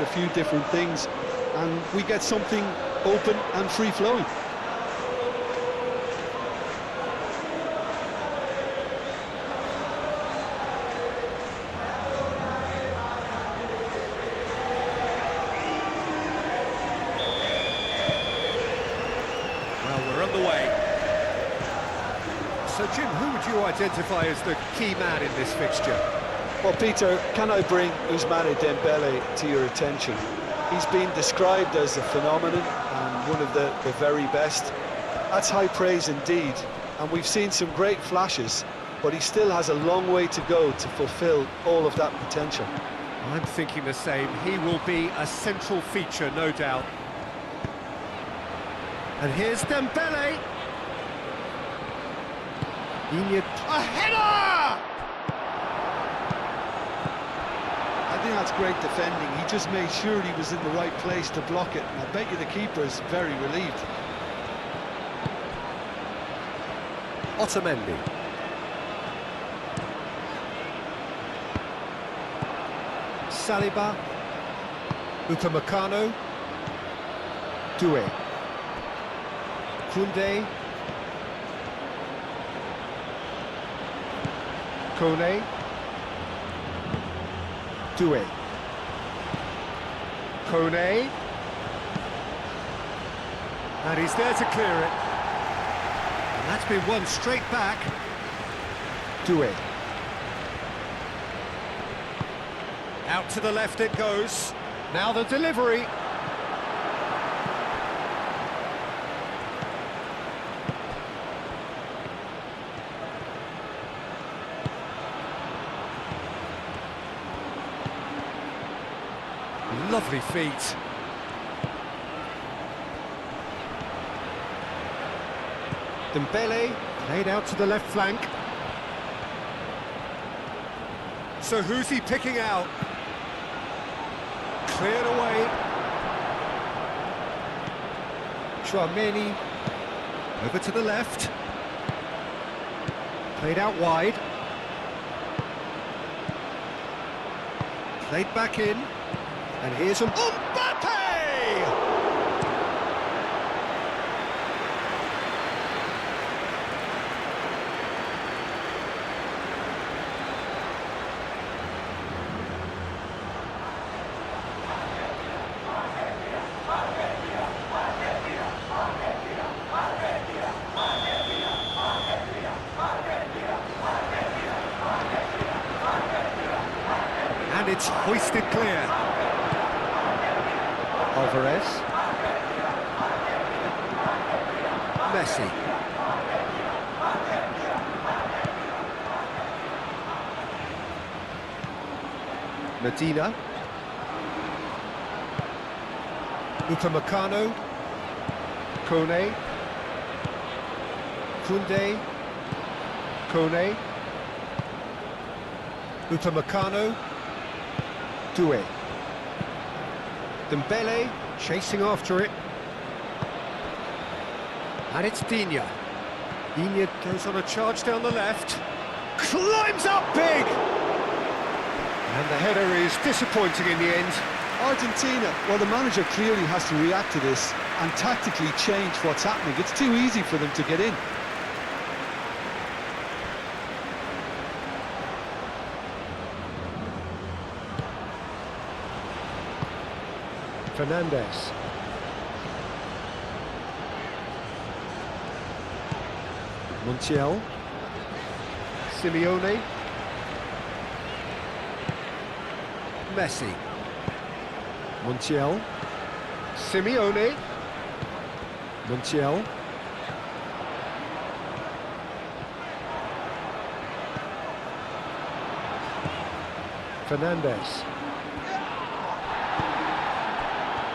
a few different things, and we get something open and free-flowing. Well, we're underway. So, Jim, who would you identify as the key man in this fixture? Well, Peter, can I bring Ousmane Dembele to your attention? He's been described as a phenomenon and one of the very best. That's high praise indeed, and we've seen some great flashes, but he still has a long way to go to fulfill all of that potential. I'm thinking the same. He will be a central feature, no doubt. And here's Dembele. A header! I think that's great defending. He just made sure he was in the right place to block it, and I bet you the keeper's very relieved. Otamendi. Saliba. Upamecano. Doué. Koundé. Kone. Doué. Kone. And he's there to clear it. And that's been won straight back. Doué. Out to the left it goes. Now the delivery. Lovely feet. Dembele played out to the left flank. So who's he picking out? Cleared away. Chouameni over to the left. Played out wide. Played back in. And here's Mbappe! And it's hoisted clear. Alvarez. Messi. Medina. Upamecano. Kone. Koundé. Kone. Upamecano. Doué. Dembele chasing after it. And it's Digne. Digne goes on a charge down the left. Climbs up big! And the header is disappointing in the end. Argentina, well, the manager clearly has to react to this and tactically change what's happening. It's too easy for them to get in. Fernandez. Montiel. Simeone. Messi. Montiel. Simeone. Montiel. Fernandez.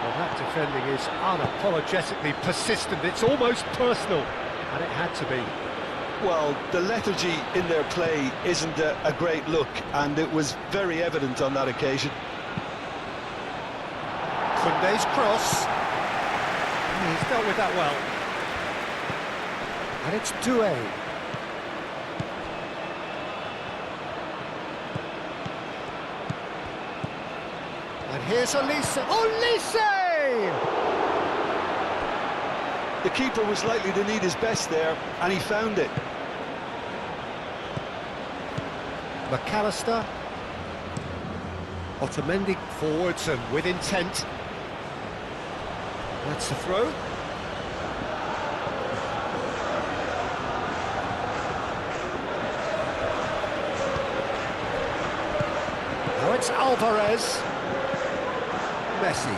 Well, that defending is unapologetically persistent. It's almost personal, and it had to be. Well, the lethargy in their play isn't a great look, and it was very evident on that occasion. Koundé's cross. He's dealt with that well. And it's Doué. And here's Olise. Olise! The keeper was likely to need his best there, and he found it. McAllister. Otamendi forwards and with intent. That's the throw. Now it's Alvarez. Messi.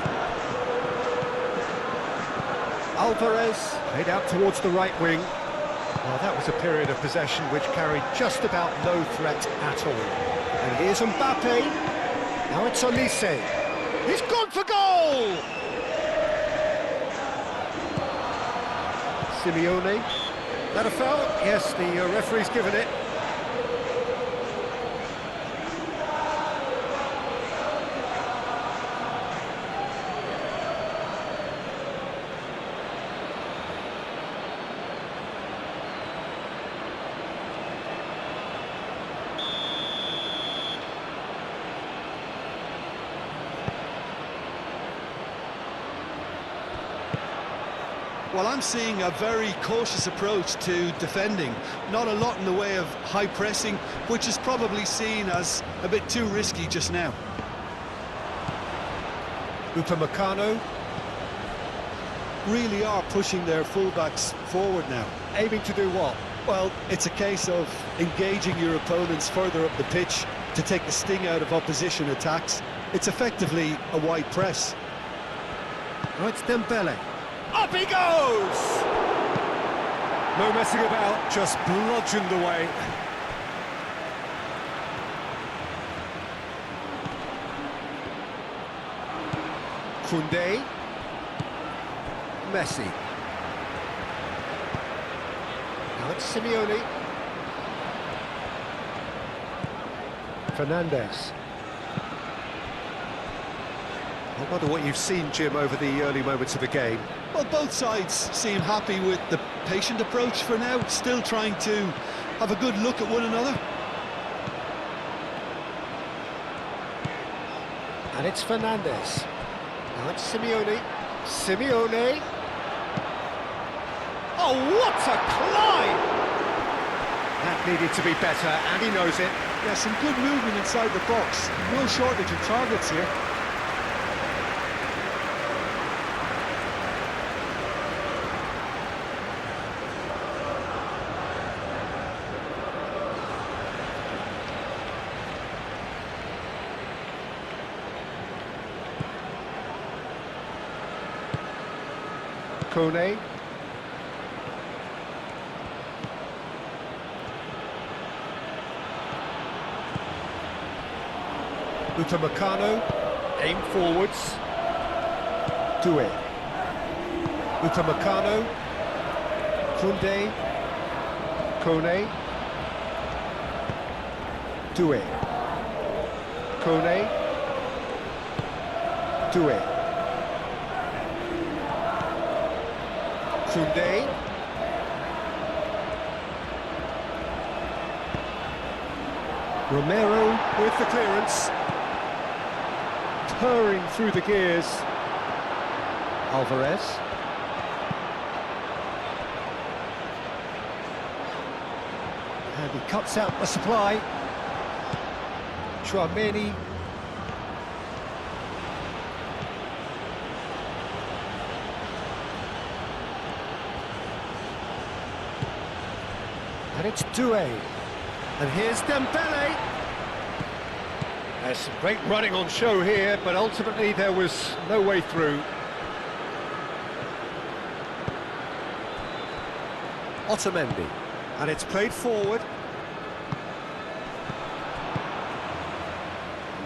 Alvarez played out towards the right wing. Well, that was a period of possession which carried just about no threat at all. And here's Mbappe. Now it's Olise. He's gone for goal! Simeone. That a foul? Yes, the referee's given it. Well, I'm seeing a very cautious approach to defending. Not a lot in the way of high pressing, which is probably seen as a bit too risky just now. Upamecano. Really are pushing their fullbacks forward now. Aiming to do what? Well, it's a case of engaging your opponents further up the pitch to take the sting out of opposition attacks. It's effectively a wide press. Oh, it's Dembele. Up he goes! No messing about, just bludgeoned away. Koundé. Messi. Now it's Simeone. Fernandes. I wonder what you've seen, Jim, over the early moments of the game. Well, both sides seem happy with the patient approach for now, still trying to have a good look at one another. And it's Fernandes. Now it's Simeone. Simeone. Oh, what a climb! That needed to be better, and he knows it. Yeah, some good movement inside the box. No shortage of targets here. Kone. Upamecano. Aim forwards. Doué. Upamecano. Koundé. Kone. Doué. Kone. Doué. Koundé. Romero with the clearance. Purring through the gears. Alvarez. And he cuts out the supply. Chouameni. And it's Doué. And here's Dembele. There's some great running on show here, but ultimately there was no way through. Otamendi. And it's played forward.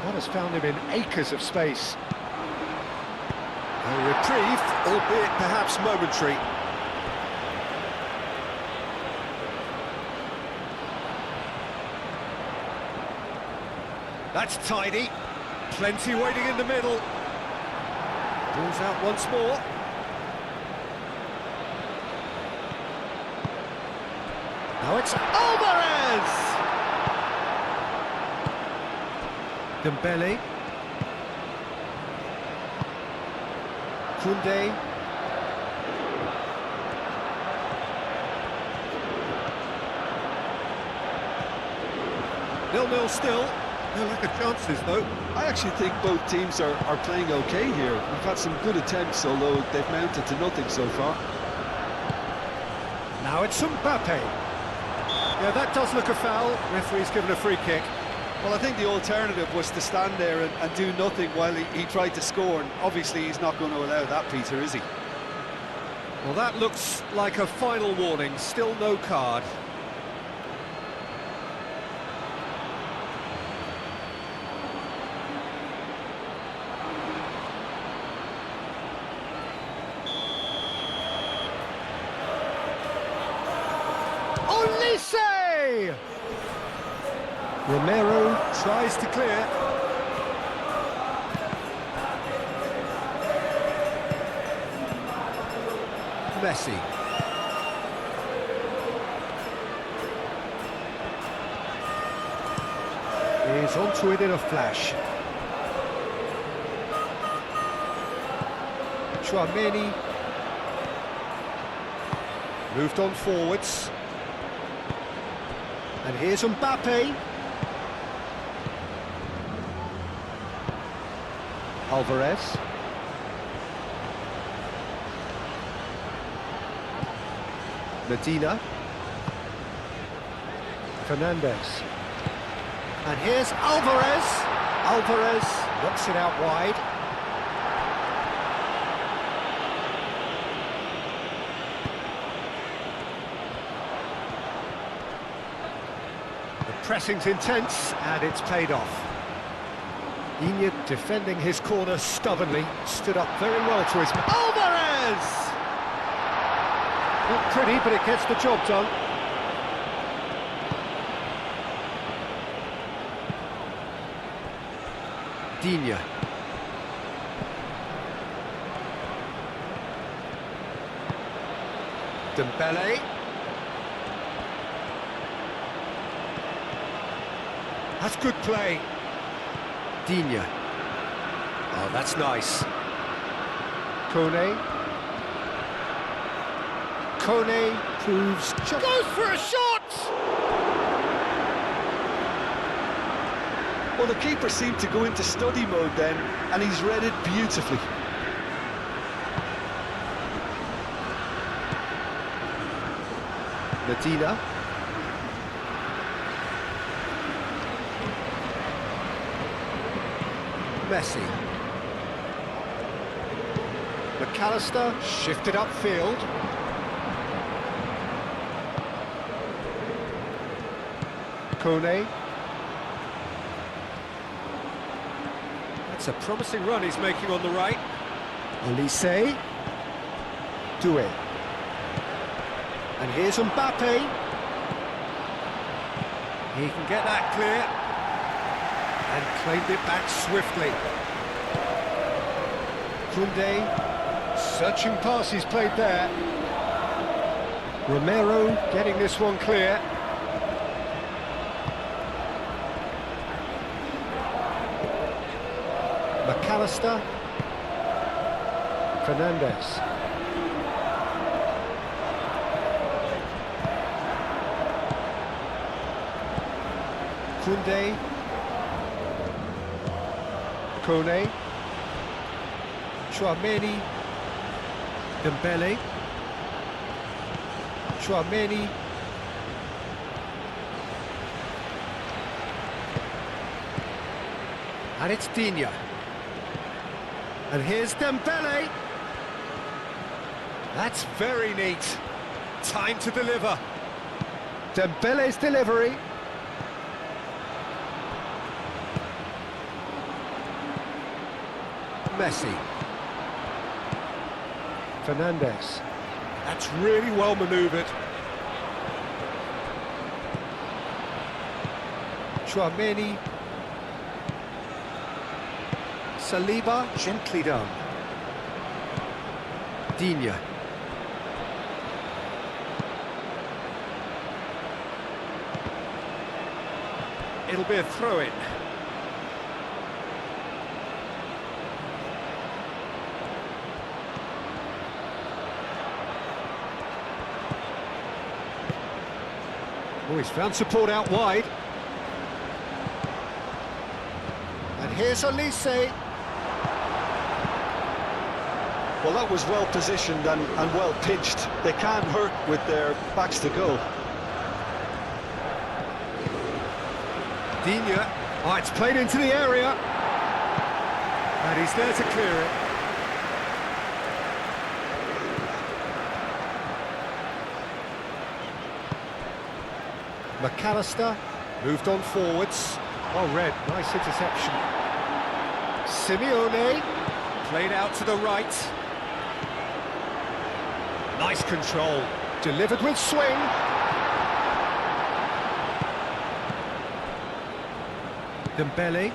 That has found him in acres of space. A reprieve, albeit perhaps momentary. That's tidy. Plenty waiting in the middle. Balls out once more. Now it's Alvarez! Dembele. Koundé. 0-0 still. No lack of chances, though. I actually think both teams are playing okay here. We've had some good attempts, although they've mounted to nothing so far. Now it's Mbappe. Yeah, that does look a foul. Referee's given a free kick. Well, I think the alternative was to stand there and do nothing while he tried to score, and obviously he's not going to allow that, Peter, is he? Well, that looks like a final warning. Still no card. Olise! Romero tries to clear. Messi. He's onto it in a flash. Chouameni. Moved on forwards. And here's Mbappe. Alvarez. Medina. Fernandez. And here's Alvarez. Alvarez knocks it out wide. The pressing's intense and it's paid off. Iñigo defending his corner stubbornly, stood up very well to his... Alvarez! Not pretty, but it gets the job done. Digne. Dembele. That's good play. Digne. Oh, that's nice. Kone. Kone proves... Goes for a shot! Well, the keeper seemed to go into study mode then, and he's read it beautifully. Medina. Messi. McAllister shifted upfield. Kone. That's a promising run he's making on the right. Olise. Doué. And here's Mbappe. He can get that clear. And claimed it back swiftly. Koundé, searching pass he's played there. Romero getting this one clear. McAllister. Fernandez. Koundé. Kone. Chouameni. Dembele. Chouameni. And it's Digne. And here's Dembele. That's very neat. Time to deliver. Dembele's delivery. Messi. Fernandez. That's really well manoeuvred. Chouameni. Saliba, gently done. Digne. It'll be a throw-in. Oh, he's found support out wide. And here's Elise. Well, that was well positioned and well pitched. They can't hurt with their backs to goal. Digne. Oh, it's played into the area. And he's there to clear it. McAllister moved on forwards. Well read, nice interception. Simeone played out to the right. Nice control, delivered with swing. Dembele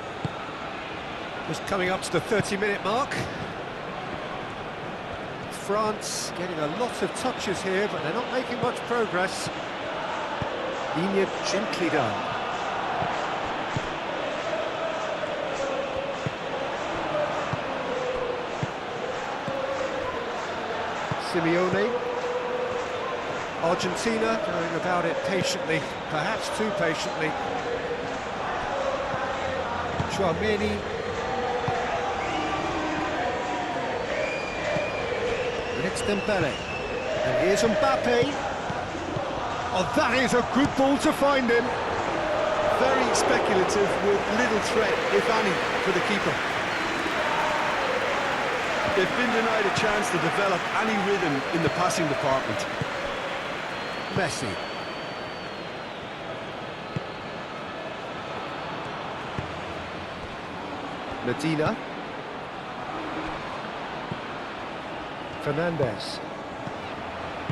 was coming up to the 30-minute mark. France getting a lot of touches here, but they're not making much progress. Digne gently done. Simeone. Argentina going about it patiently, perhaps too patiently. Chouameni. And it's Dembele. And here's Mbappe. Oh, that is a good ball to find him. Very speculative with little threat, if any, for the keeper. They've been denied a chance to develop any rhythm in the passing department. Messi. Medina. Fernandez.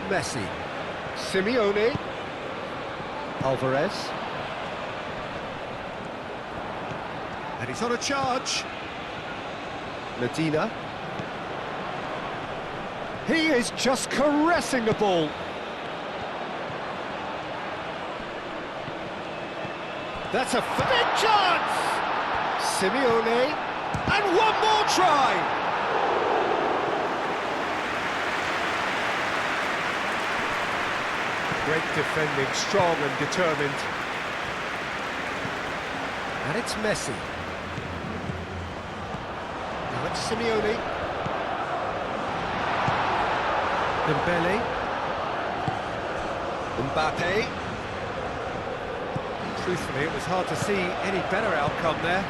Messi. Simeone. Alvarez. And he's on a charge. Medina. He is just caressing the ball. That's a big chance! Simeone. And one more try! Great defending, strong and determined. And it's Messi. Now it's Simeone. Dembele. Mbappe. Truthfully, it was hard to see any better outcome there.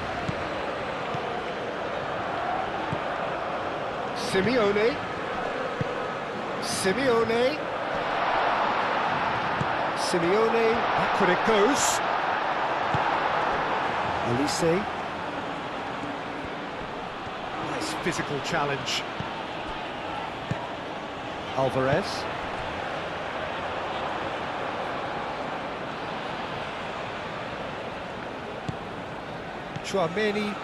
Simeone. Simeone. Simeone, backward it goes. Elise. Nice physical challenge. Alvarez. Chouameni.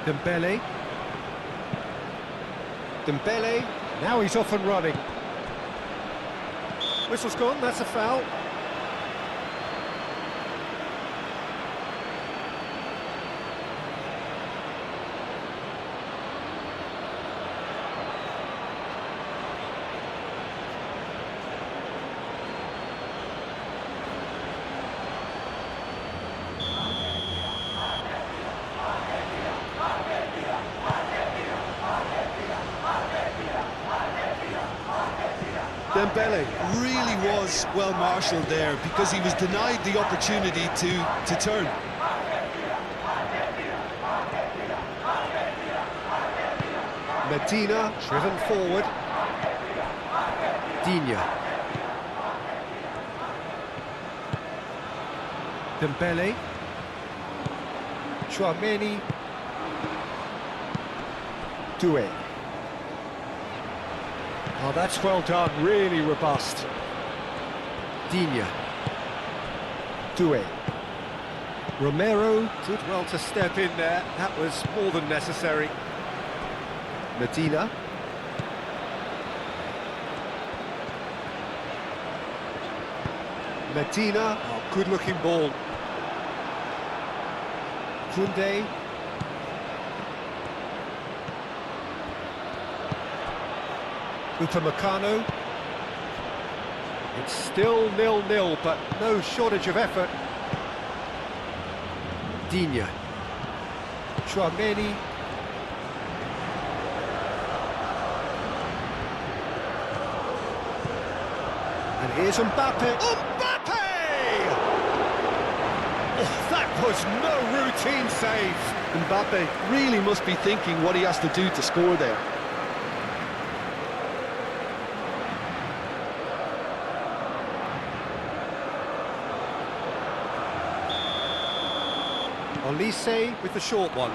Dembele. Dembele. Now he's off and running. Whistle's gone, that's a foul. Dembele really was well marshalled there because he was denied the opportunity to turn. Medina driven forward. Digne. Dembele. Chouameni. Doué. Oh, that's well done, really robust. Digne. Doué. Romero did well to step in there, that was more than necessary. Medina. Medina, oh, good looking ball. Koundé. Upamecano. It's still 0-0, but no shortage of effort. Digne. Chouameni. And here's Mbappe. Mbappe! Oh, that was no routine save. Mbappe really must be thinking what he has to do to score there. Olise with the short one.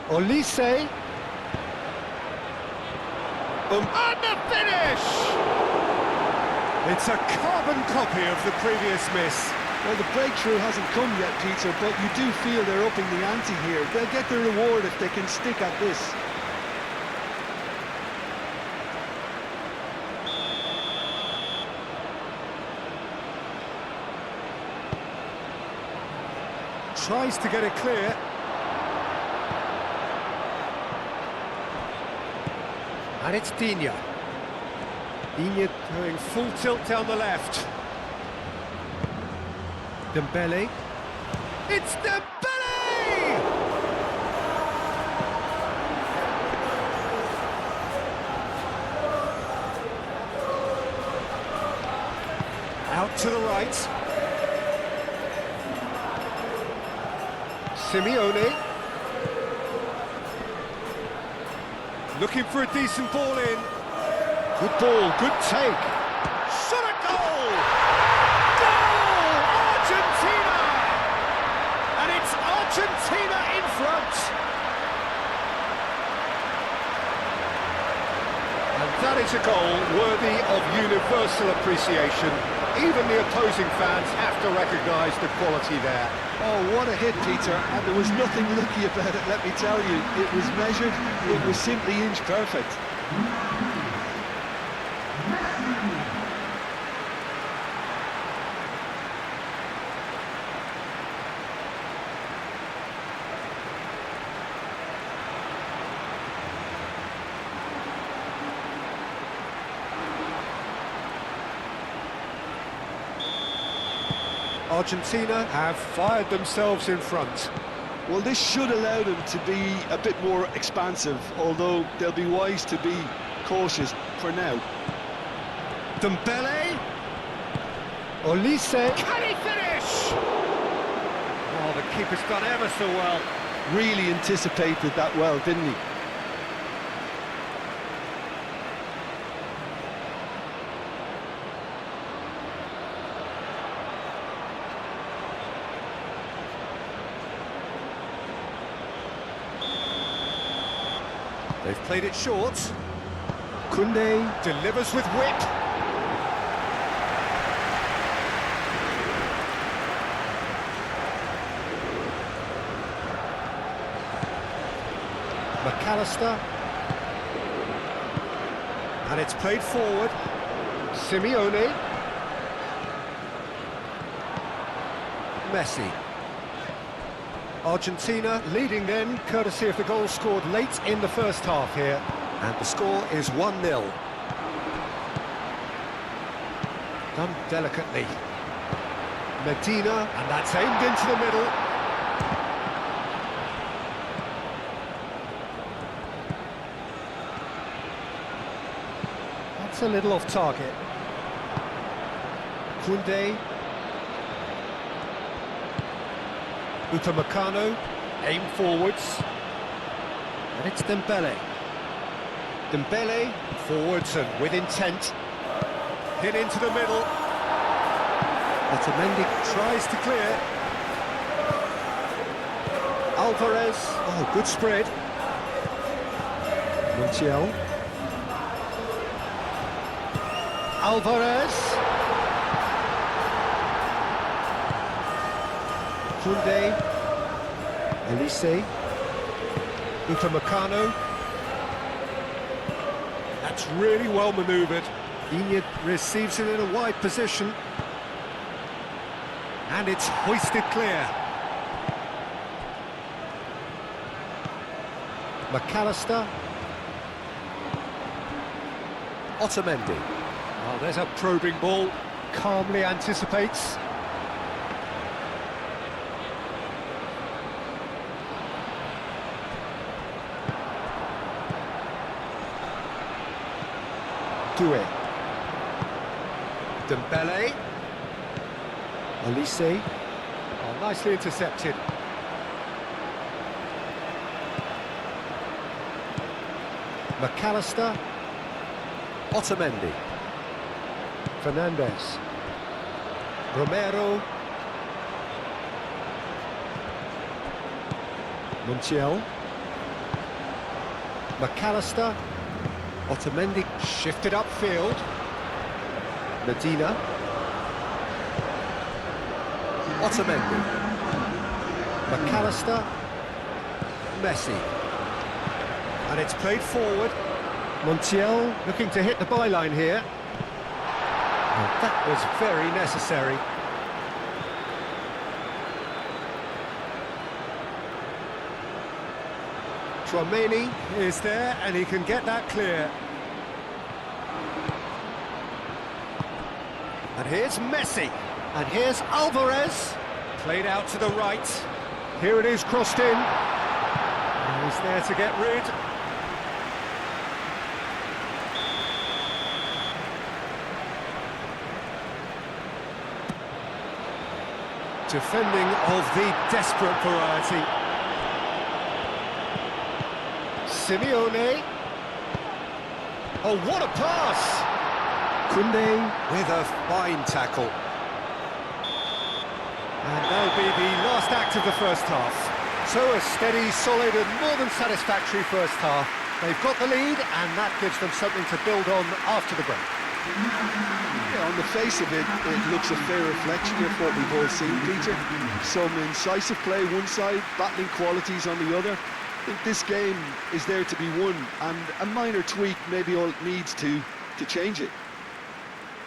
Olise. And the finish! It's a carbon copy of the previous miss. Well, the breakthrough hasn't come yet, Peter, but you do feel they're upping the ante here. They'll get the reward if they can stick at this. Tries to get it clear. And it's Digne. Digne going full tilt down the left. Dembele. It's Dembele! Out to the right. Simeone. Looking for a decent ball in. Good ball, good take. Shot a goal! Goal! Argentina! And it's Argentina in front. And that is a goal worthy of universal appreciation. Even the opposing fans have to recognise the quality there. Oh, what a hit, Peter, and there was nothing lucky about it, let me tell you. It was measured, it was simply inch perfect. Argentina have fired themselves in front. Well, this should allow them to be a bit more expansive, although they'll be wise to be cautious for now. Dembele. Olise. Can he finish? Oh, the keeper's done ever so well. Really anticipated that well, didn't he? They've played it short. Koundé delivers with whip. McAllister. And it's played forward. Simeone. Messi. Argentina leading then, courtesy of the goal scored late in the first half here. And the score is 1-0. Done delicately. Medina, and that's aimed into the middle. That's a little off target. Koundé. Upamecano, aim forwards, and it's Dembele. Dembele, forwards and with intent. Hit into the middle. Otamendi tries to clear. Alvarez, oh, good spread. Montiel. Alvarez. Koundé, Olise, Upamecano. That's really well manoeuvred. Digne receives it in a wide position. And it's hoisted clear. McAllister. Otamendi. Oh, there's a probing ball. Calmly anticipates. Doué. Dembele. Olise. Oh, nicely intercepted. McAllister. Otamendi. Fernandez. Romero. Montiel. McAllister. Otamendi shifted upfield. Medina. Otamendi. McAllister. Messi. And it's played forward. Montiel looking to hit the byline here. Oh, that was very necessary. Tchouaméni is there and he can get that clear. And here's Messi. And here's Alvarez. Played out to the right. Here it is, crossed in. And he's there to get rid. Defending of the desperate variety. Simeone. Oh, what a pass! Koundé with a fine tackle. And that'll be the last act of the first half. So a steady, solid and more than satisfactory first half. They've got the lead and that gives them something to build on after the break. Yeah, on the face of it, it looks a fair reflection of what we've all seen, Peter. Some incisive play one side, battling qualities on the other. I think this game is there to be won, and a minor tweak may be all it needs to change it.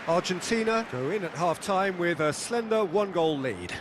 Argentina go in at half-time with a slender one-goal lead.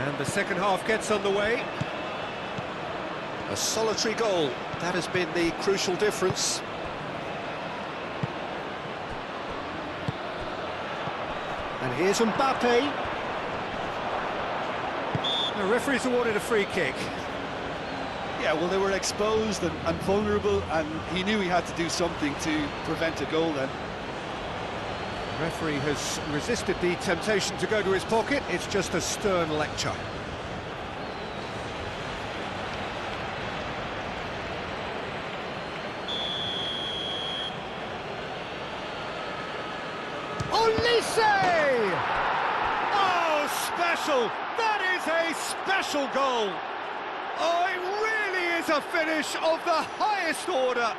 And the second half gets underway. A solitary goal. That has been the crucial difference. And here's Mbappe. The referee's awarded a free kick. Yeah, well, they were exposed and vulnerable, and he knew he had to do something to prevent a goal then. The referee has resisted the temptation to go to his pocket. It's just a stern lecture. Olise! Oh, special! That is a special goal! Oh, it really is a finish of the highest order.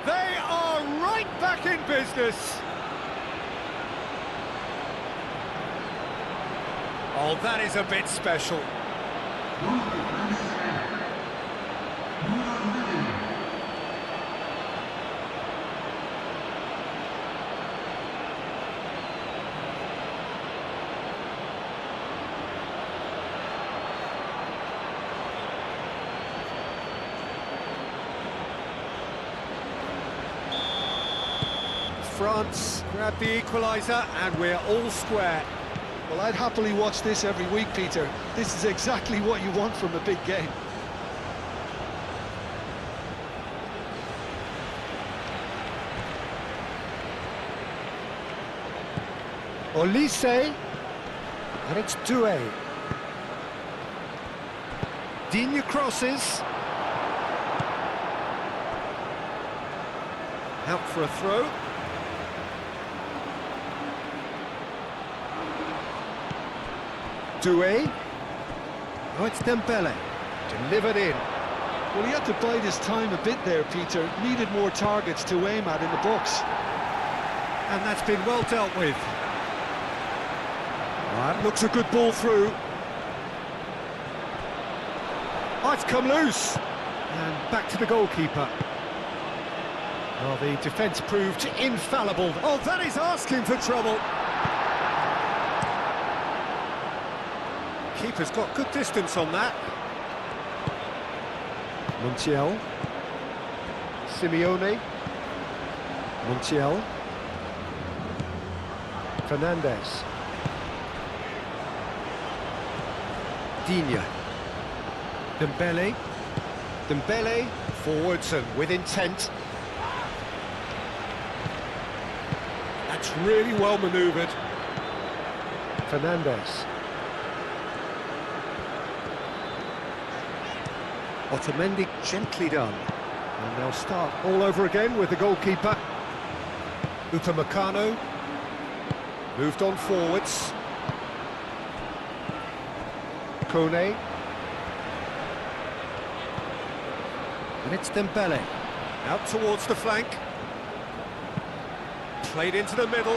They are right back in business. Oh, that is a bit special. France grab the equaliser and we're all square. Well, I'd happily watch this every week, Peter. This is exactly what you want from a big game. Olise, and it's Doué. Digne crosses. Out for a throw. Doué. Oh, it's Dembele. Delivered in. Well, he had to bide his time a bit there, Peter. Needed more targets to aim at in the box. And that's been well dealt with. That looks a good ball through. Oh, it's come loose. And back to the goalkeeper. Well, the defence proved infallible. Oh, that is asking for trouble. Keeper's got good distance on that. Montiel. Simeone. Montiel. Fernandez. Digne. Dembele. Dembele. Forwards and with intent. That's really well manoeuvred. Fernandez. Otamendi, gently done. And they'll start all over again with the goalkeeper. Upamecano. Moved on forwards. Kone. And it's Dembele. Out towards the flank. Played into the middle.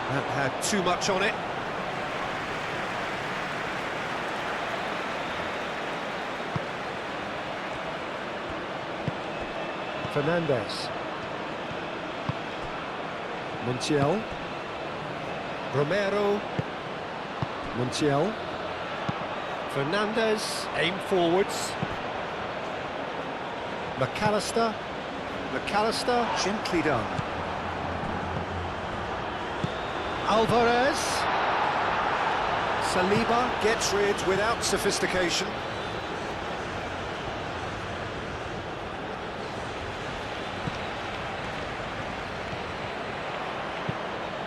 That had too much on it. Fernandez. Montiel. Romero. Montiel. Fernandez. Aim forwards. McAllister. McAllister. Gently done. Alvarez. Saliba gets rid without sophistication.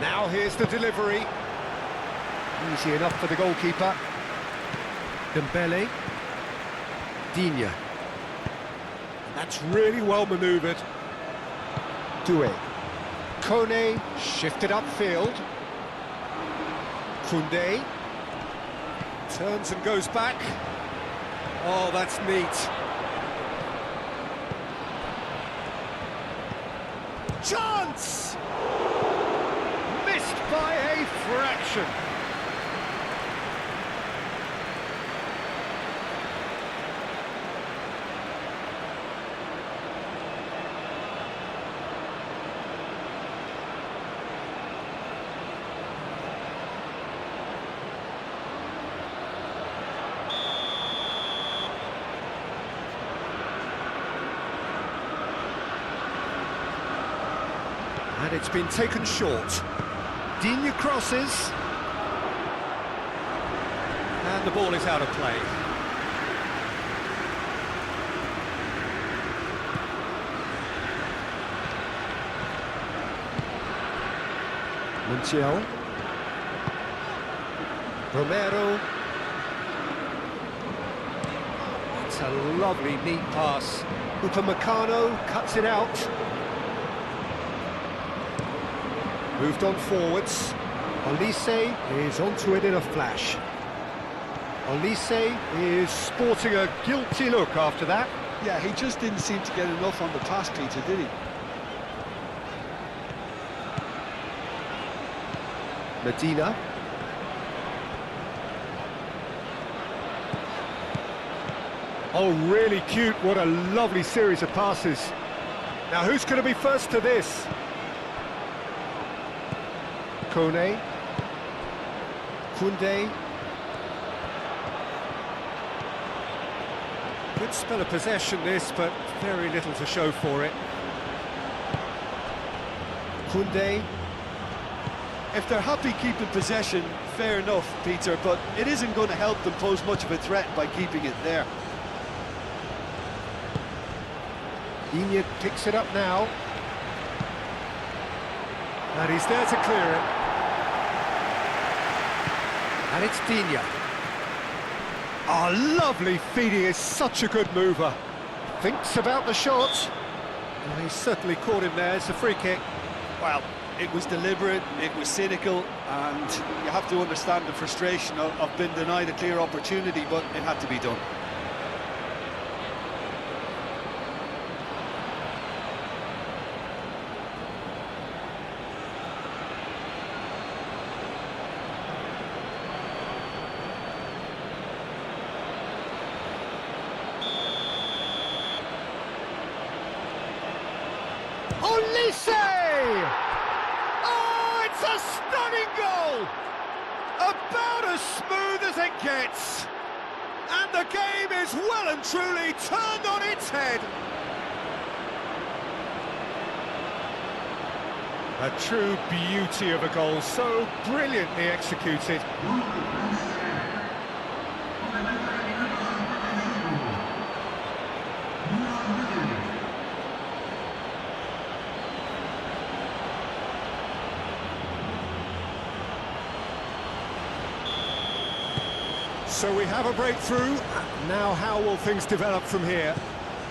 Now here's the delivery. Easy enough for the goalkeeper. Dembele. Digne. That's really well manoeuvred. Doué. Kone shifted upfield. Koundé. Turns and goes back. Oh, that's neat. Chance! Missed by a fraction. And it's been taken short. Digne crosses. And the ball is out of play. Montiel. Romero. It's a lovely, neat pass. Upamecano cuts it out. Moved on forwards. Olise is onto it in a flash. Olise is sporting a guilty look after that. Yeah, he just didn't seem to get enough on the pass, Peter, did he? Medina. Oh, really cute. What a lovely series of passes. Now, who's going to be first to this? Kone. Koundé. Good spell of possession, this, but very little to show for it. Koundé. If they're happy keeping possession, fair enough, Peter, but it isn't going to help them pose much of a threat by keeping it there. Digne picks it up now. And he's there to clear it. And it's Digne. Oh, lovely feed, he is such a good mover. Thinks about the shot. Well, he's certainly caught him there, it's a free kick. Well, it was deliberate, it was cynical, and you have to understand the frustration of being denied a clear opportunity, but it had to be done. Olise! Oh, it's a stunning goal! About as smooth as it gets. And the game is well and truly turned on its head. A true beauty of a goal, so brilliantly executed. So we have a breakthrough. Now how will things develop from here?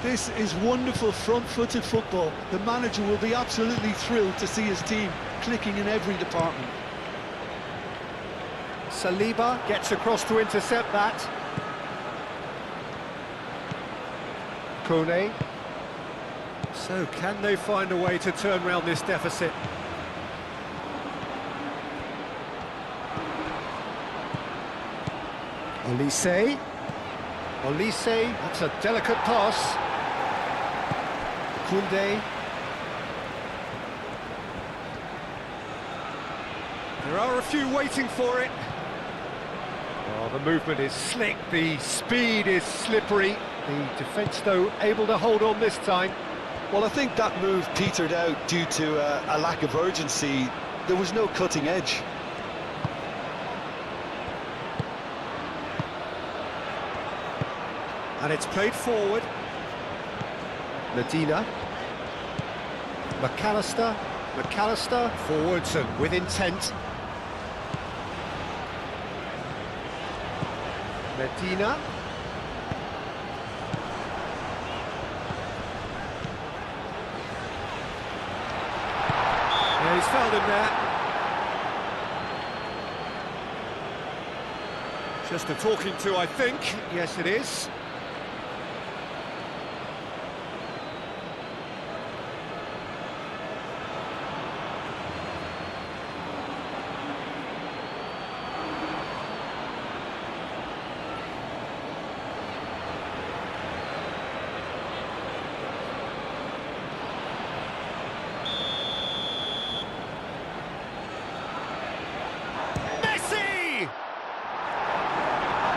This is wonderful front-footed football. The manager will be absolutely thrilled to see his team clicking in every department. Saliba gets across to intercept that. Kone. So can they find a way to turn round this deficit? Olise. Olise, that's a delicate pass. Koundé. There are a few waiting for it. Oh, the movement is slick, the speed is slippery. The defence, though, able to hold on this time. Well, I think that move petered out due to a lack of urgency. There was no cutting edge. And it's played forward. Medina. McAllister. McAllister forwards and with intent. Medina. Yeah, he's fouled him there. Just a talking to, I think. Yes, it is.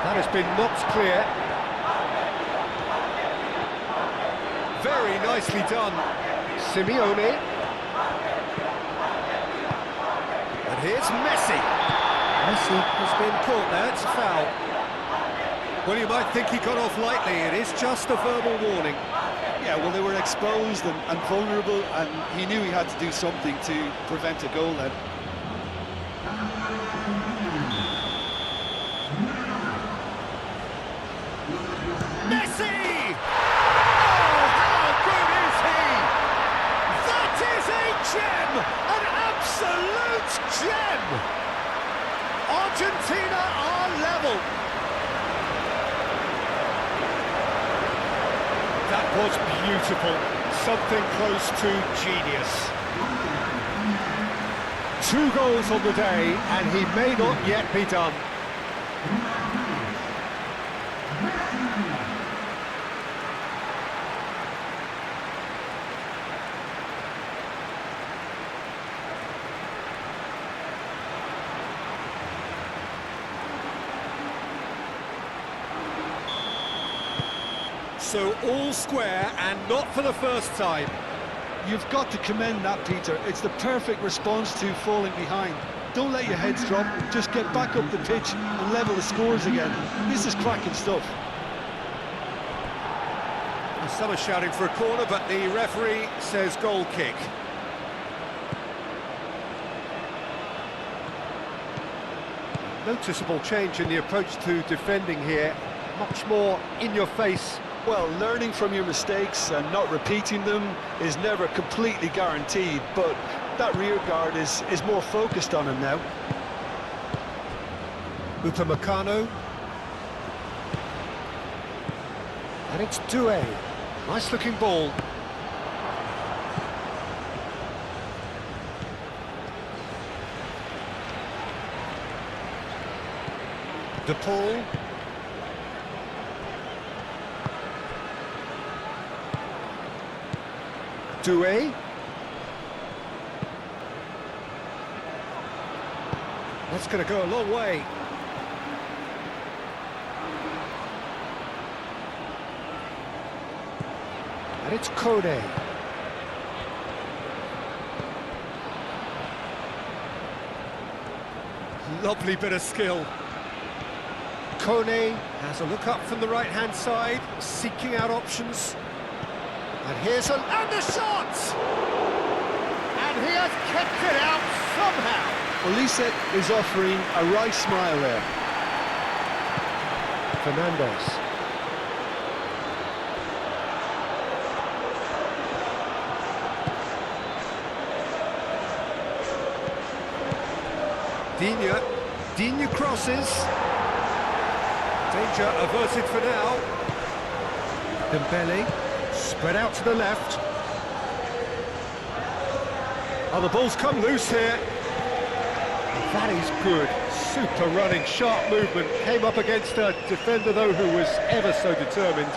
That has been knocked clear. Very nicely done. Simeone. And here's Messi. Messi has been caught there, it's a foul. Well, you might think he got off lightly, it is just a verbal warning. Yeah, well, they were exposed and vulnerable, and he knew he had to do something to prevent a goal then. Messi! Oh, how good is he? That is a gem! An absolute gem! Argentina are level. That was beautiful, something close to genius. 2 goals on the day, and he may not yet be done. So all square, and not for the first time. You've got to commend that, Peter. It's the perfect response to falling behind. Don't let your heads drop, just get back up the pitch and level the scores again. This is cracking stuff. Some are shouting for a corner, but the referee says goal kick. Noticeable change in the approach to defending here. Much more in your face. Well, learning from your mistakes and not repeating them is never completely guaranteed, but that rear guard is more focused on him now. Upamecano. And it's Doué. Nice looking ball. De Paul. Doué. That's going to go a long way. And it's Kone. Lovely bit of skill. Kone has a look up from the right-hand side, seeking out options. And here's and the shot! And he has kept it out somehow. Well, Lisa is offering a right smile there. Fernandez. Digne crosses. Danger averted for now. Dembele. Spread out to the left. Oh, the ball's come loose here. That is good. Super running, sharp movement. Came up against a defender, though, who was ever so determined.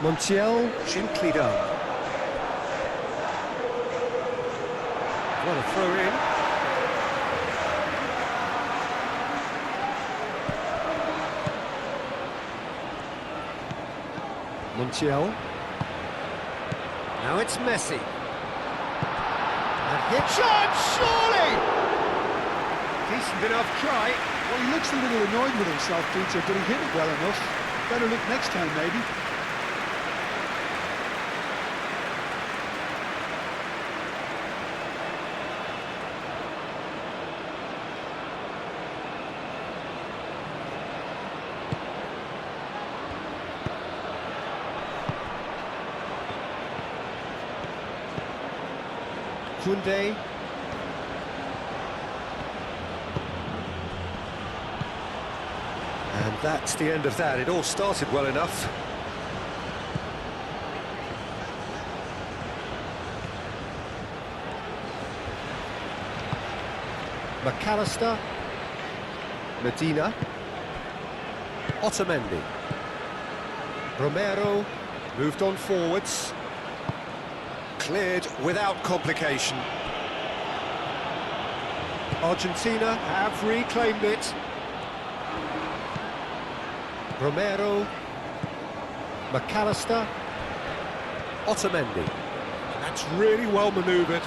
Montiel. Gently done. What a throw in. Montiel. Now it's Messi. And hit shot, surely! Decent enough try. Well, he looks a little annoyed with himself, Peter, but he hit it well enough. Better look next time, maybe. Koundé. And that's the end of that. It all started well enough. McAllister. Medina. Otamendi. Romero. Moved on forwards. Cleared without complication. Argentina have reclaimed it. Romero. McAllister. Otamendi. That's really well manoeuvred.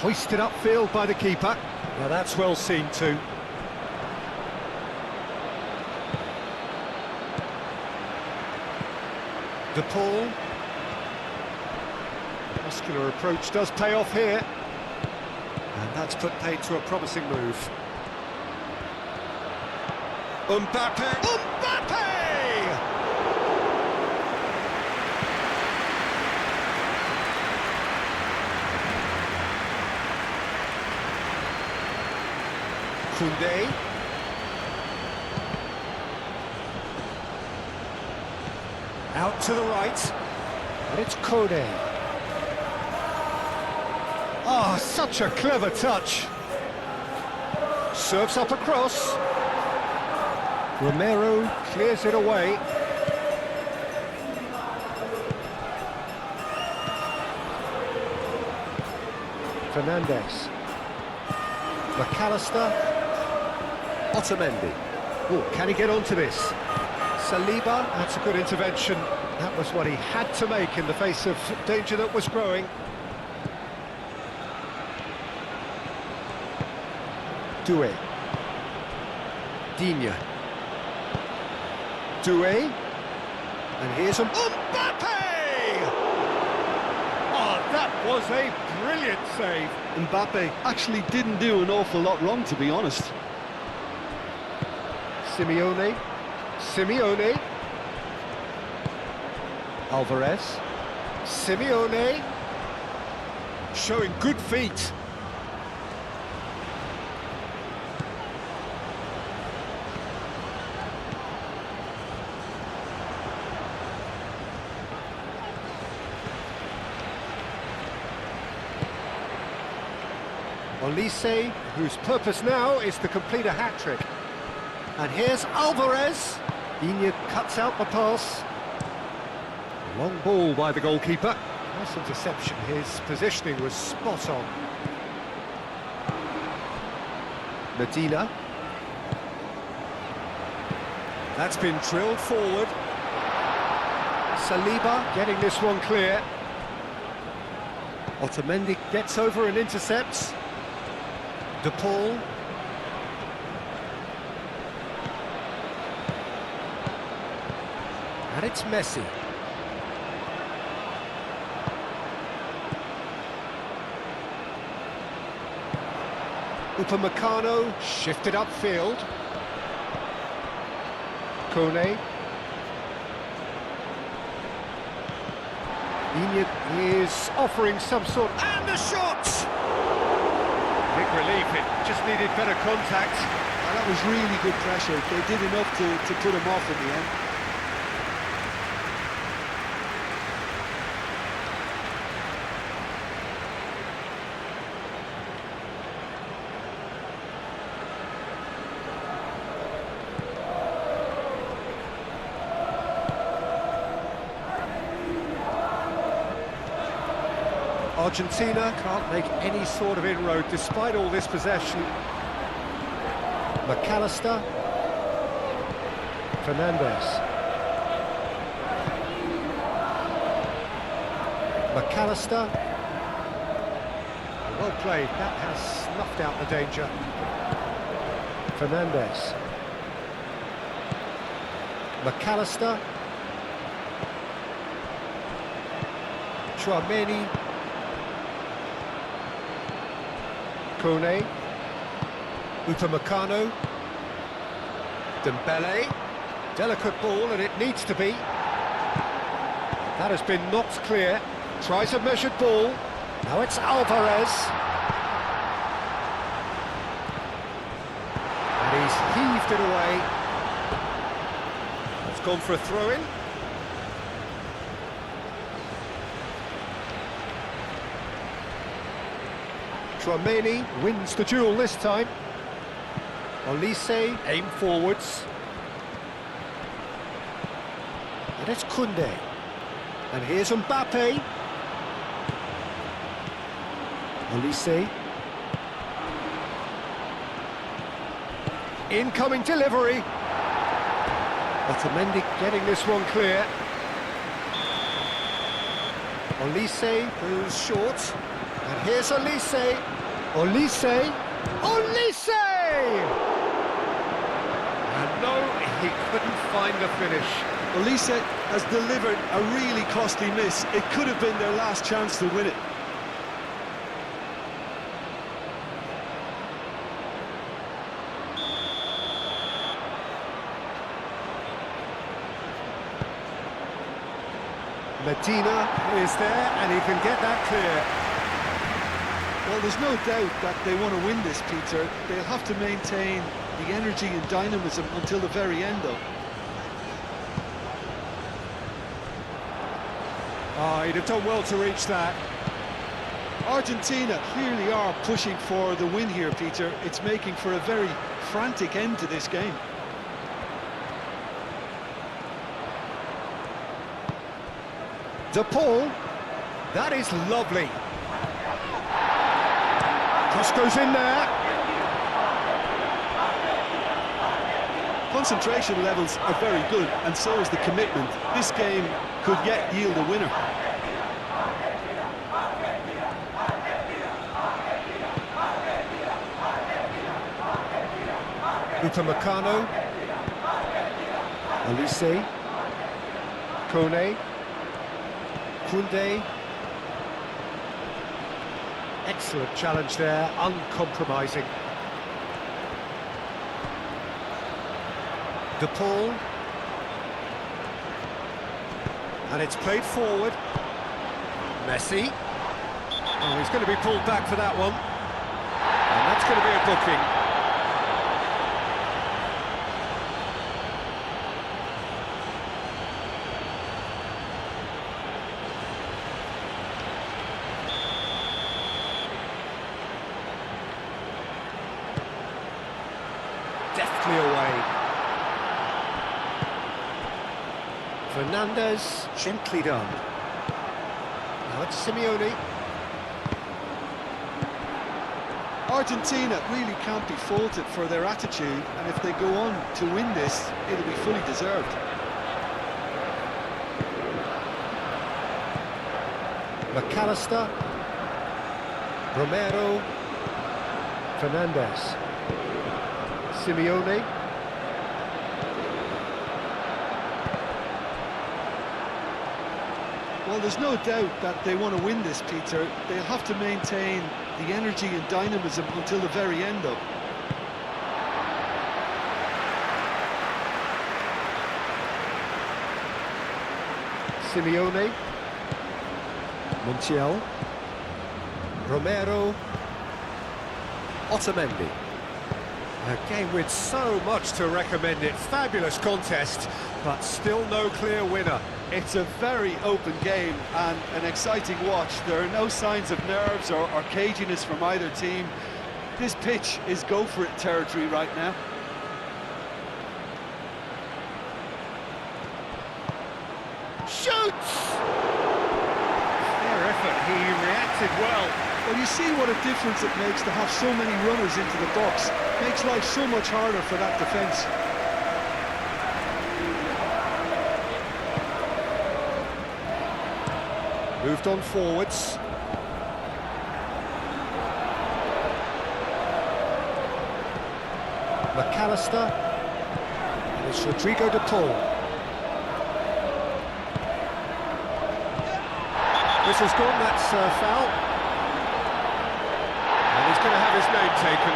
Hoisted upfield by the keeper. Now that's well seen too. De Paul. Muscular approach does pay off here. And that's put paid to a promising move. Mbappe! Mbappe! Koundé. Out to the right. And it's Koundé. Ah, such a clever touch. Serves up across. Romero clears it away. Fernandes. McAllister. Otamendi. Oh, can he get onto this? Saliba, that's a good intervention. That was what he had to make in the face of danger that was growing. Doué. Digne. Doué. And here's Mbappe! Oh, that was a brilliant save. Mbappe actually didn't do an awful lot wrong, to be honest. Simeone. Simeone. Alvarez. Simeone. Showing good feet. Olise, whose purpose now is to complete a hat-trick. And here's Alvarez. Digne cuts out the pass. Long ball by the goalkeeper. Nice interception. His positioning was spot on. Medina. That's been drilled forward. Saliba getting this one clear. Otamendi gets over and intercepts. De Paul. And it's Messi. Upamecano shifted upfield. Kone. Digne is offering some sort... And the shot! Big relief, it just needed better contact. And that was really good pressure. They did enough to put him off in the end. Argentina can't make any sort of inroad despite all this possession. McAllister. Fernandes. McAllister. Well played, that has snuffed out the danger. Fernandes. McAllister. Tchouaméni. Kone. Upamecano. Dembele. Delicate ball, and it needs to be. That has been knocked clear. Tries a measured ball. Now it's Alvarez. And he's heaved it away. It's gone for a throw-in. Tchouaméni wins the duel this time. Olise aim forwards. And it's Koundé. And here's Mbappe. Olise. Incoming delivery. Otamendi getting this one clear. Olise goes short. And here's Olise. Olise. Olise! And no, he couldn't find the finish. Olise has delivered a really costly miss. It could have been their last chance to win it. Medina is there, and he can get that clear. Well, there's no doubt that they want to win this, Peter. They'll have to maintain the energy and dynamism until the very end, though. He'd have done well to reach that. Argentina clearly are pushing for the win here, Peter. It's making for a very frantic end to this game. De Paul, that is lovely. Cross goes in there. Concentration levels are very good, and so is the commitment. This game could yet yield a winner. Upamecano. Olise. Kone. Kunde. Excellent challenge there, uncompromising. De Paul. And it's played forward. Messi. Oh, he's going to be pulled back for that one. And that's going to be a booking. Deftly away. Fernandez, gently done. Now it's Simeone. Argentina really can't be faulted for their attitude, and if they go on to win this, it'll be fully deserved. McAllister. Romero. Fernandez. Simeone. Well, there's no doubt that they want to win this, Peter. They'll have to maintain the energy and dynamism until the very end, though. Simeone. Montiel. Romero. Otamendi. A game with so much to recommend it. Fabulous contest, but still no clear winner. It's a very open game and an exciting watch. There are no signs of nerves or caginess from either team. This pitch is go-for-it territory right now. Shoots! Fair effort, he reacted well. Well, you see what a difference it makes to have so many runners into the box. Makes life so much harder for that defence. Moved on forwards. McAllister. And it's Rodrigo De Paul. Whistle's gone, that's foul. And he's going to have his name taken.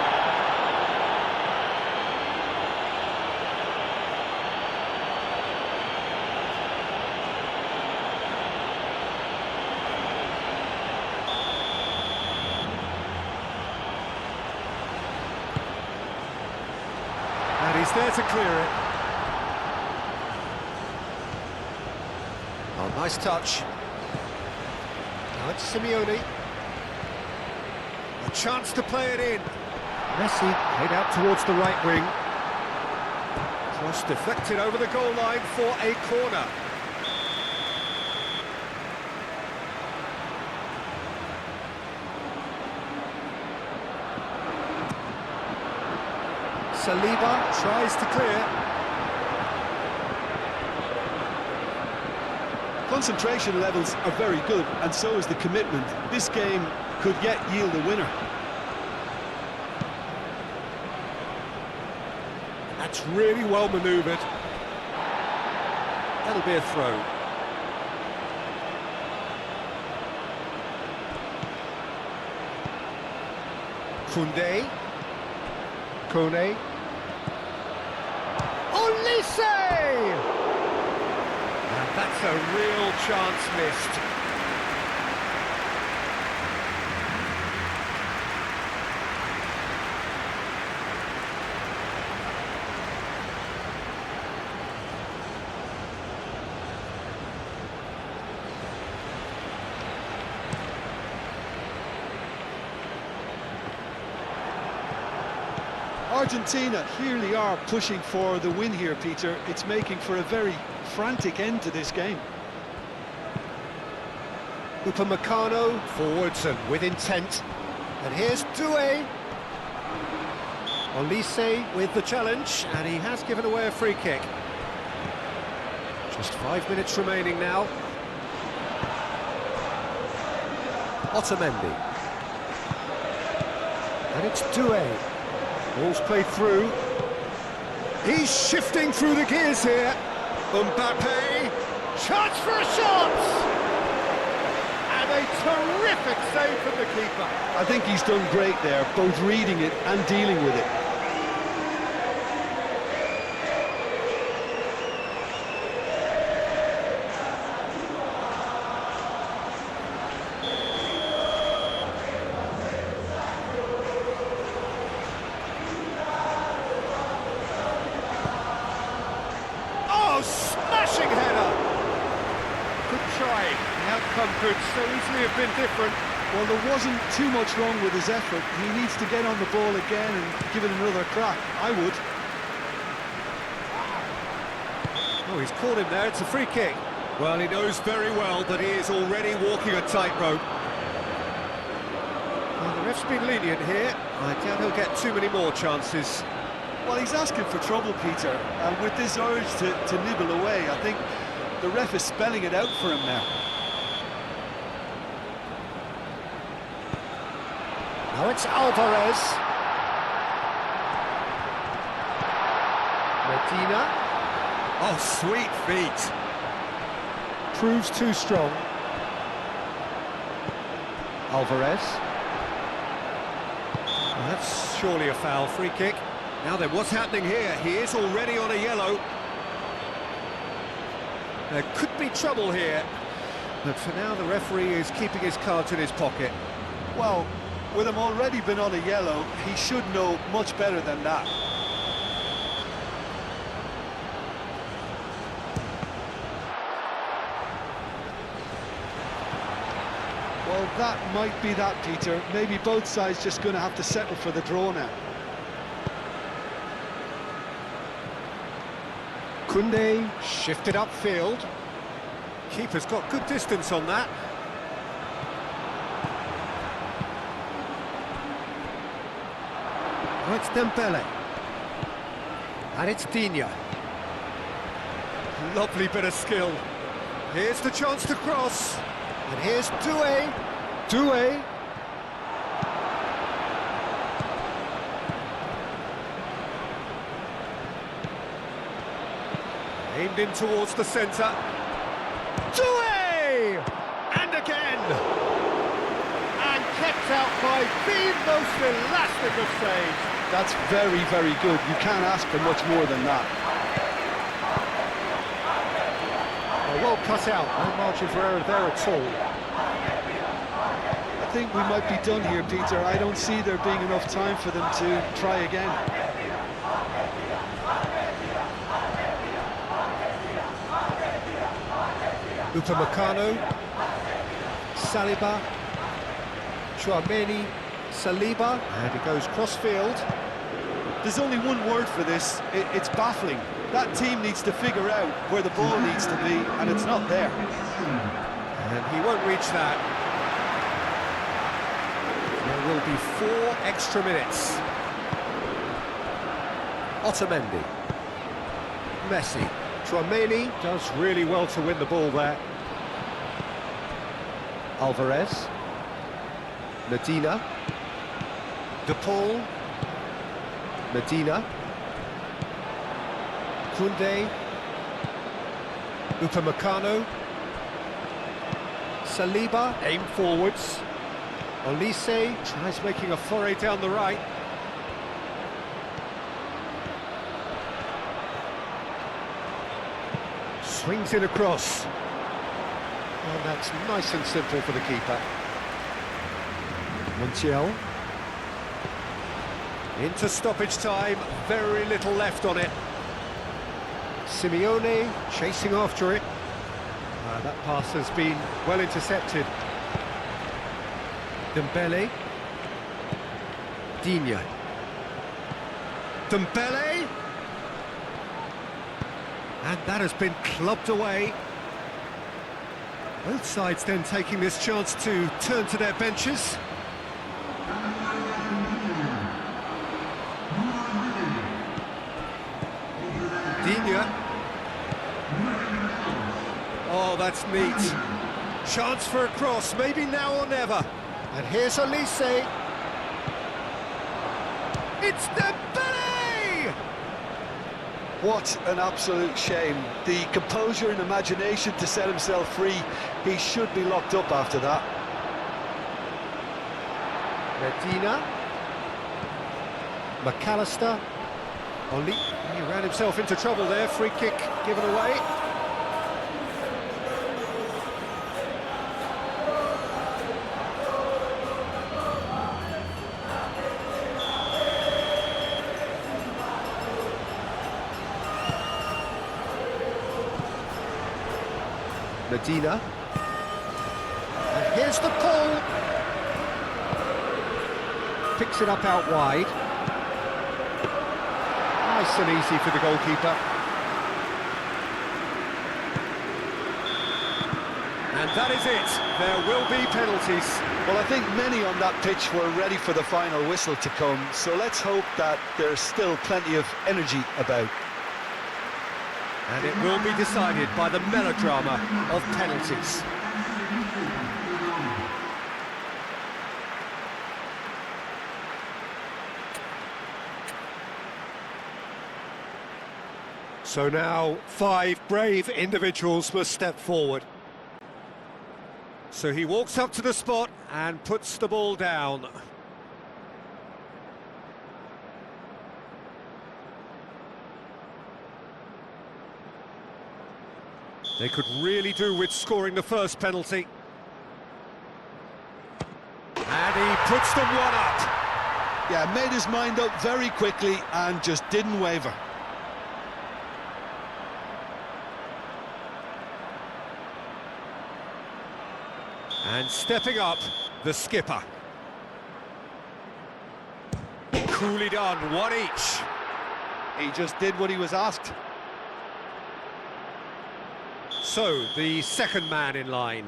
And he's there to clear it. Oh, nice touch. Now it's Simeone. A chance to play it in. Messi played out towards the right wing. Cross deflected over the goal line for a corner. Saliba tries to clear. Concentration levels are very good, and so is the commitment. This game could yet yield a winner. That's really well manoeuvred. That'll be a throw. Kone. Olise! And that's a real chance missed. Argentina clearly are pushing for the win here, Peter. It's making for a very frantic end to this game. Upamecano forwards and with intent. And here's Doué. Olise with the challenge, and he has given away a free kick. Just 5 minutes remaining now. Otamendi. And it's Doué. Ball's played through. He's shifting through the gears here. Mbappe. Chance for a shot! And a terrific save from the keeper. I think he's done great there, both reading it and dealing with it. Smashing header! Good try. The outcome could so easily have been different. Well, there wasn't too much wrong with his effort. He needs to get on the ball again and give it another crack. I would. Oh, he's caught him there. It's a free kick. Well, he knows very well that he is already walking a tightrope. Well, the ref's been lenient here. I doubt he'll get too many more chances. Well, he's asking for trouble, Peter, and with this urge to nibble away, I think the ref is spelling it out for him now. Now it's Alvarez. Medina. Oh, sweet feet. Proves too strong. Alvarez. Well, that's surely a foul. Free kick. Now then, what's happening here? He is already on a yellow. There could be trouble here. But for now, the referee is keeping his cards in his pocket. Well, with him already been on a yellow, he should know much better than that. Well, that might be that, Peter. Maybe both sides just going to have to settle for the draw now. Koundé shifted upfield. Keeper's got good distance on that. Oh, it's Dembele. And it's Digne. Lovely bit of skill. Here's the chance to cross. And here's Doué. Doué. Aimed in towards the centre. Doué! And again! And kept out by the most elastic of saves. That's very, very good. You can't ask for much more than that. Well cut out. No margin for error there at all. I think we might be done here, Peter. I don't see there being enough time for them to try again. Upamecano, Saliba, Tchouaméni, Saliba, and it goes cross-field. There's only one word for this, it's baffling. That team needs to figure out where the ball needs to be, and it's not there. And he won't reach that. There will be 4 extra minutes. Otamendi, Messi, Tchouaméni does really well to win the ball there. Alvarez. Medina. De Paul. Medina. Koundé. Upamecano. Saliba, aim forwards. Olise tries making a foray down the right. Swings in across. And that's nice and simple for the keeper. Montiel. Into stoppage time, very little left on it. Simeone chasing after it. That pass has been well intercepted. Dembele. Digne. Dembele. And that has been clubbed away. Both sides then taking this chance to turn to their benches. Digne. Oh, that's neat. Chance for a cross, maybe now or never. And here's Olise. It's Dembele! What an absolute shame. The composure and imagination to set himself free. He should be locked up after that. Medina. McAllister. Oli. He ran himself into trouble there. Free kick given away. Medina. And here's the pull. Picks it up out wide. Nice and easy for the goalkeeper. And that is it. There will be penalties. Well, I think many on that pitch were ready for the final whistle to come, so let's hope that there's still plenty of energy about. And it will be decided by the melodrama of penalties. So now 5 brave individuals must step forward. So he walks up to the spot and puts the ball down. They could really do with scoring the first penalty. And he puts them one up. Yeah, made his mind up very quickly and just didn't waver. And stepping up, the skipper. Coolly done, one each. He just did what he was asked. So, the second man in line.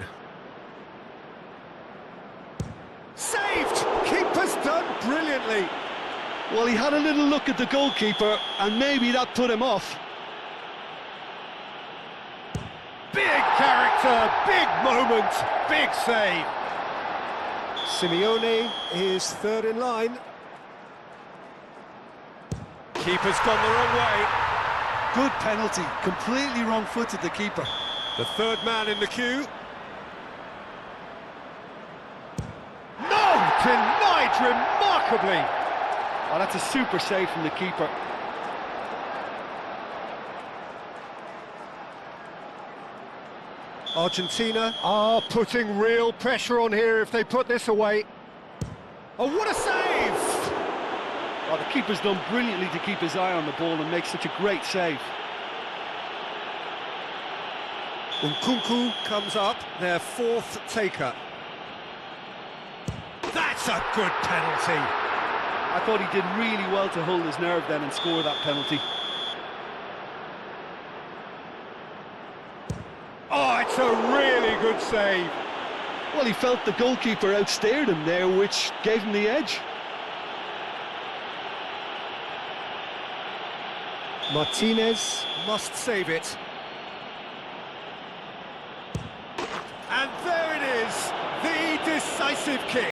Saved! Keeper's done brilliantly. Well, he had a little look at the goalkeeper, and maybe that put him off. Big character, big moment, big save. Simeone is third in line. Keeper's gone the wrong way. Good penalty, completely wrong-footed the keeper. The third man in the queue. No! Denied remarkably! Oh, that's a super save from the keeper. Argentina are putting real pressure on here if they put this away. Oh, what a save! Oh, the keeper's done brilliantly to keep his eye on the ball and make such a great save. Nkunku comes up, their fourth taker. That's a good penalty. I thought he did really well to hold his nerve then and score that penalty. Oh, it's a really good save. Well, he felt the goalkeeper outstared him there, which gave him the edge. Martinez. Must save it. And there it is. decisive kick.